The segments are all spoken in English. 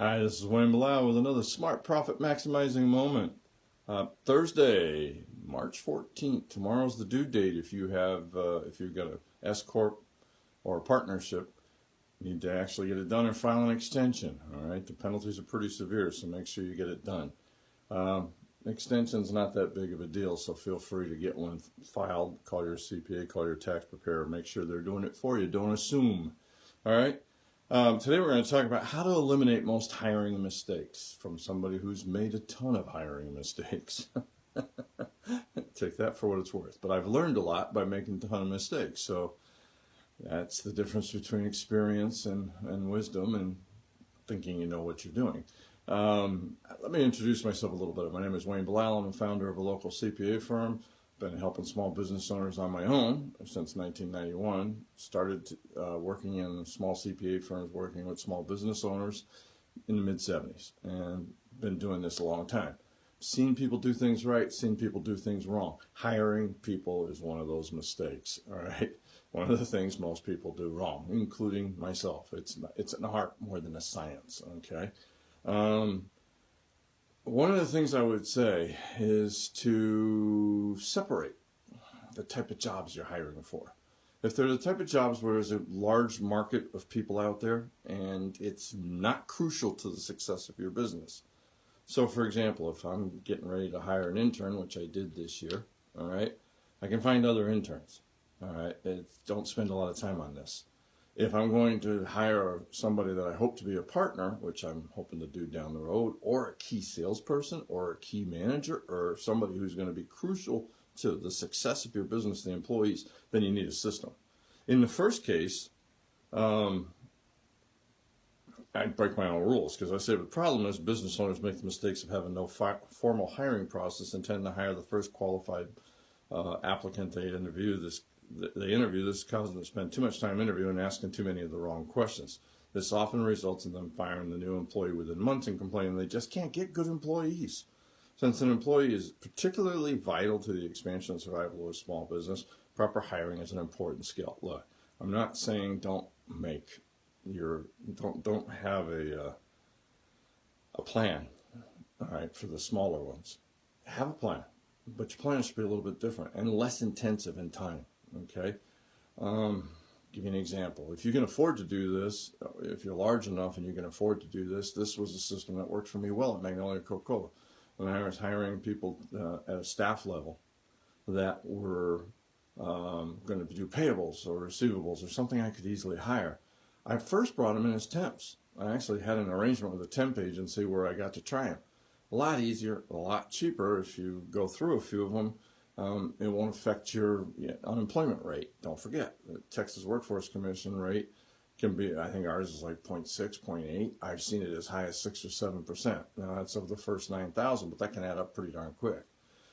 Hi, this is Wayne Blau with another Smart Profit Maximizing Moment. Thursday, March 14th. Tomorrow's the due date. If you've got an S corp or a partnership, you need to actually get it done or file an extension. All right, the penalties are pretty severe, so make sure you get it done. Extension's not that big of a deal, so feel free to get one filed. Call your CPA, call your tax preparer. Make sure they're doing it for you. Don't assume. All right. Today we're going to talk about how to eliminate most hiring mistakes from somebody who's made a ton of hiring mistakes. Take that for what it's worth. But I've learned a lot by making a ton of mistakes. So that's the difference between experience and wisdom and thinking you know what you're doing. Let me introduce myself a little bit. My name is Wayne Blau. I'm the founder of a local CPA firm. Been helping small business owners on my own since 1991. Started working in small CPA firms, working with small business owners in the mid-70s, and been doing this a long time. Seen people do things right, seen people do things wrong. Hiring people is one of those mistakes, all right? One of the things most people do wrong, including myself. It's an art more than a science, okay? One of the things I would say is to separate the type of jobs you're hiring for. If they're the type of jobs where there's a large market of people out there and it's not crucial to the success of your business. So for example, if I'm getting ready to hire an intern, which I did this year, all right, I can find other interns, all right? Don't spend a lot of time on this. If I'm going to hire somebody that I hope to be a partner, which I'm hoping to do down the road, or a key salesperson, or a key manager, or somebody who's going to be crucial to the success of your business, the employees, then you need a system. In the first case, I break my own rules because I say the problem is business owners make the mistakes of having no formal hiring process and tend to hire the first qualified applicant they interview. This causes them to spend too much time interviewing and asking too many of the wrong questions. This often results in them firing the new employee within months and complaining they just can't get good employees. Since an employee is particularly vital to the expansion and survival of a small business, proper hiring is an important skill. Look, I'm not saying don't have a plan, all right, for the smaller ones. Have a plan, but your plan should be a little bit different and less intensive in time. Okay, give you an example. If you can afford to do this, if you're large enough and you can afford to do this, this was a system that worked for me well at Magnolia Coca-Cola. When I was hiring people at a staff level that were going to do payables or receivables or something I could easily hire, I first brought them in as temps. I actually had an arrangement with a temp agency where I got to try them. A lot easier, a lot cheaper if you go through a few of them. It won't affect your unemployment rate. Don't forget, the Texas Workforce Commission rate can be, I think ours is like 0.6, 0.8. I've seen it as high as 6 or 7%. Now that's of the first 9,000, but that can add up pretty darn quick.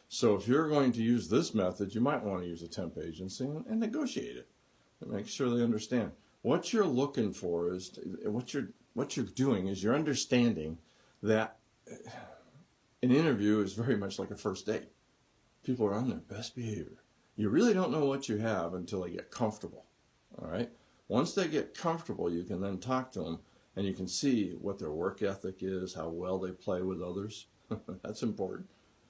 So if you're going to use this method, you might want to use a temp agency and negotiate it. And make sure they understand. What you're looking for is, what you're doing is you're understanding that an interview is very much like a first date. People are on their best behavior. You really don't know what you have until they get comfortable, all right? Once they get comfortable, you can then talk to them, and you can see what their work ethic is, how well they play with others. That's important.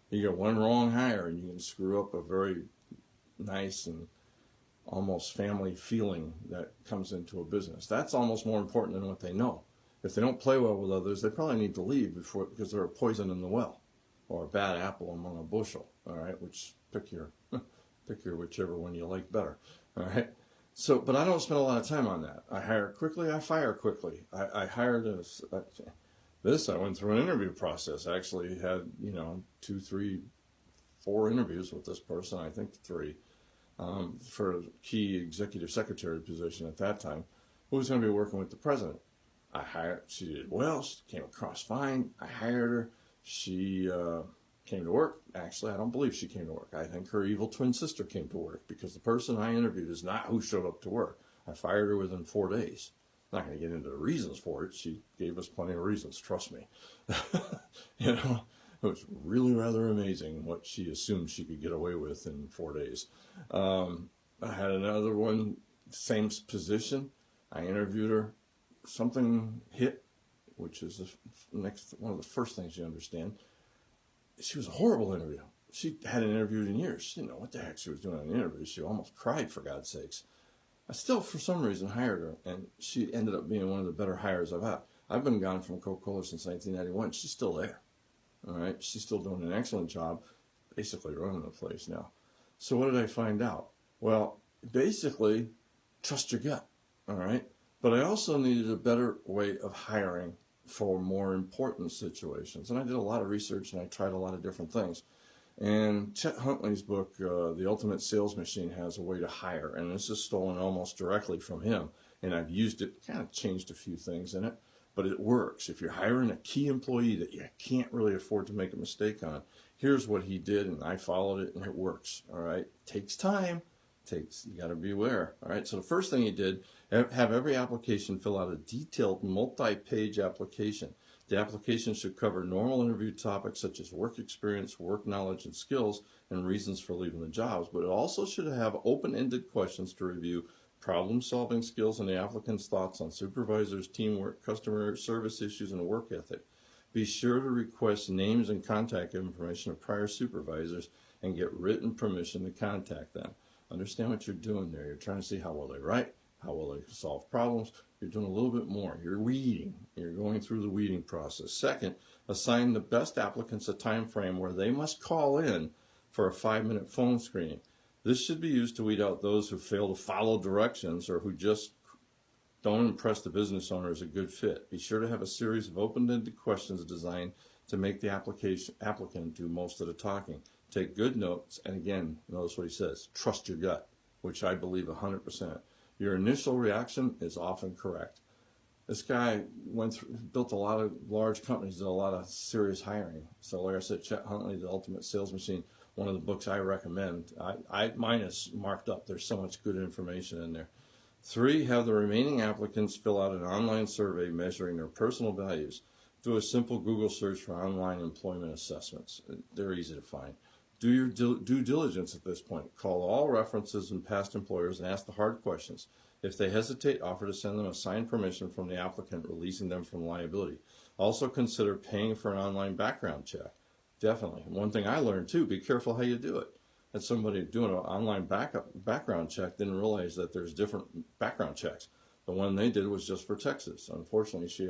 You get one wrong hire, and you can screw up a very nice and almost family feeling that comes into a business. That's almost more important than what they know. If they don't play well with others, they probably need to leave because they're a poison in the well, or a bad apple among a bushel, all right, which pick your whichever one you like better, all right? So, but I don't spend a lot of time on that. I hire quickly, I fire quickly. I hired I went through an interview process. I actually had, 2, 3, 4 interviews with this person, I think 3, for a key executive secretary position at that time, who was going to be working with the president. She did well, she came across fine, I hired her. She came to work. Actually, I don't believe she came to work. I think her evil twin sister came to work because the person I interviewed is not who showed up to work. I fired her within 4 days. I'm not going to get into the reasons for it. She gave us plenty of reasons, trust me. It was really rather amazing what she assumed she could get away with in 4 days. I had another one, same position. I interviewed her. Something hit which is one of the first things you understand. She was a horrible interview. She hadn't interviewed in years. She didn't know what the heck she was doing on the interview. She almost cried, for God's sakes. I still, for some reason, hired her, and she ended up being one of the better hires I've had. I've been gone from Coca-Cola since 1991. She's still there. All right? She's still doing an excellent job, basically running the place now. So what did I find out? Well, basically, trust your gut. All right? But I also needed a better way of hiring for more important situations. And I did a lot of research, and I tried a lot of different things. And Chet Huntley's book, The Ultimate Sales Machine, has a way to hire. And this is stolen almost directly from him. And I've used it, kind of changed a few things in it. But it works. If you're hiring a key employee that you can't really afford to make a mistake on, here's what he did, and I followed it, and it works. All right? It takes time. You got to be aware. All right? So the first thing he did, have every application fill out a detailed multi-page application. The application should cover normal interview topics such as work experience, work knowledge and skills, and reasons for leaving the jobs. But it also should have open-ended questions to review problem-solving skills and the applicant's thoughts on supervisors, teamwork, customer service issues, and work ethic. Be sure to request names and contact information of prior supervisors and get written permission to contact them. Understand what you're doing there. You're trying to see how well they write, how will they solve problems. You're doing a little bit more. You're weeding. You're going through the weeding process. Second, assign the best applicants a time frame where they must call in for a 5-minute phone screening. This should be used to weed out those who fail to follow directions or who just don't impress the business owner as a good fit. Be sure to have a series of open-ended questions designed to make the applicant do most of the talking. Take good notes, and again, notice what he says, trust your gut, which I believe 100%. Your initial reaction is often correct. This guy built a lot of large companies, did a lot of serious hiring. So like I said, Chet Huntley, The Ultimate Sales Machine, one of the books I recommend. Mine is marked up. There's so much good information in there. 3, have the remaining applicants fill out an online survey measuring their personal values. Do a simple Google search for online employment assessments. They're easy to find. Do your due diligence at this point. Call all references and past employers and ask the hard questions. If they hesitate, offer to send them a signed permission from the applicant, releasing them from liability. Also consider paying for an online background check. Definitely. One thing I learned too, be careful how you do it. Had somebody doing an online background check, didn't realize that there's different background checks. The one they did was just for Texas. Unfortunately, she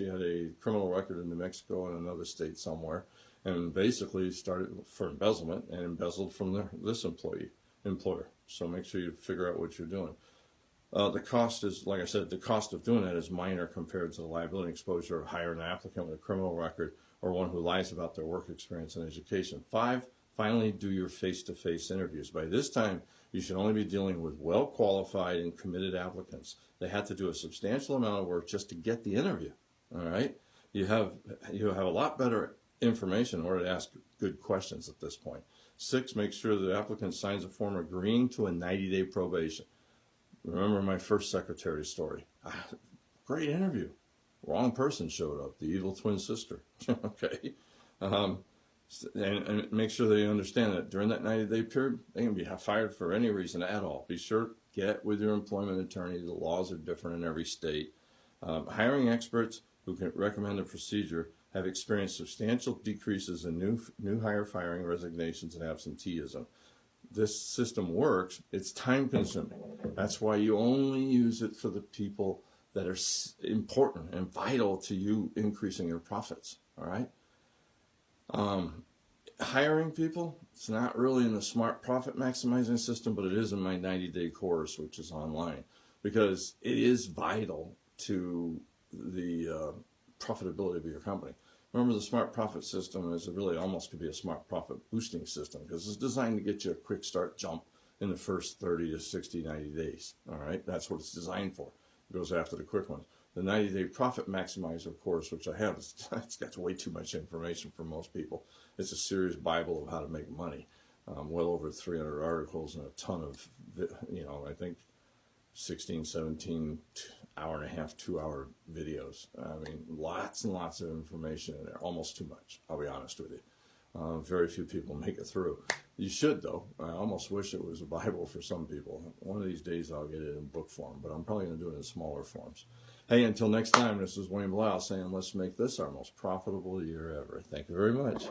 had a criminal record in New Mexico and another state somewhere, and basically started for embezzlement and embezzled from this employer. So make sure you figure out what you're doing. The cost is, like I said, the cost of doing that is minor compared to the liability exposure of hiring an applicant with a criminal record or one who lies about their work experience and education. 5, finally, do your face-to-face interviews. By this time, you should only be dealing with well-qualified and committed applicants. They had to do a substantial amount of work just to get the interview. All right? You have a lot better information in order to ask good questions at this point. 6, make sure the applicant signs a form agreeing to a 90-day probation. Remember my first secretary story. Great interview. Wrong person showed up, the evil twin sister. Okay? And make sure they understand that during that 90-day period, they can be fired for any reason at all. Be sure, get with your employment attorney. The laws are different in every state. Hiring experts who can recommend a procedure have experienced substantial decreases in new hire firing, resignations, and absenteeism. This system works. It's time consuming. That's why you only use it for the people that are important and vital to you increasing your profits. All right? Hiring people, it's not really in the smart profit maximizing system, but it is in my 90-day course, which is online, because it is vital to the profitability of your company. Remember, the smart profit system is really almost could be a smart profit boosting system, because it's designed to get you a quick start jump in the first 30 to 60, 90 days. All right, that's what it's designed for. It goes after the quick ones. The 90-day profit maximizer course, which I have, it's got way too much information for most people. It's a serious Bible of how to make money. Well over 300 articles and a ton of, I think 16, 17 hour-and-a-half, 2-hour videos. I mean, lots and lots of information in there, almost too much, I'll be honest with you. Very few people make it through. You should, though. I almost wish it was a Bible for some people. One of these days I'll get it in book form, but I'm probably going to do it in smaller forms. Hey, until next time, this is Wayne Blau saying let's make this our most profitable year ever. Thank you very much.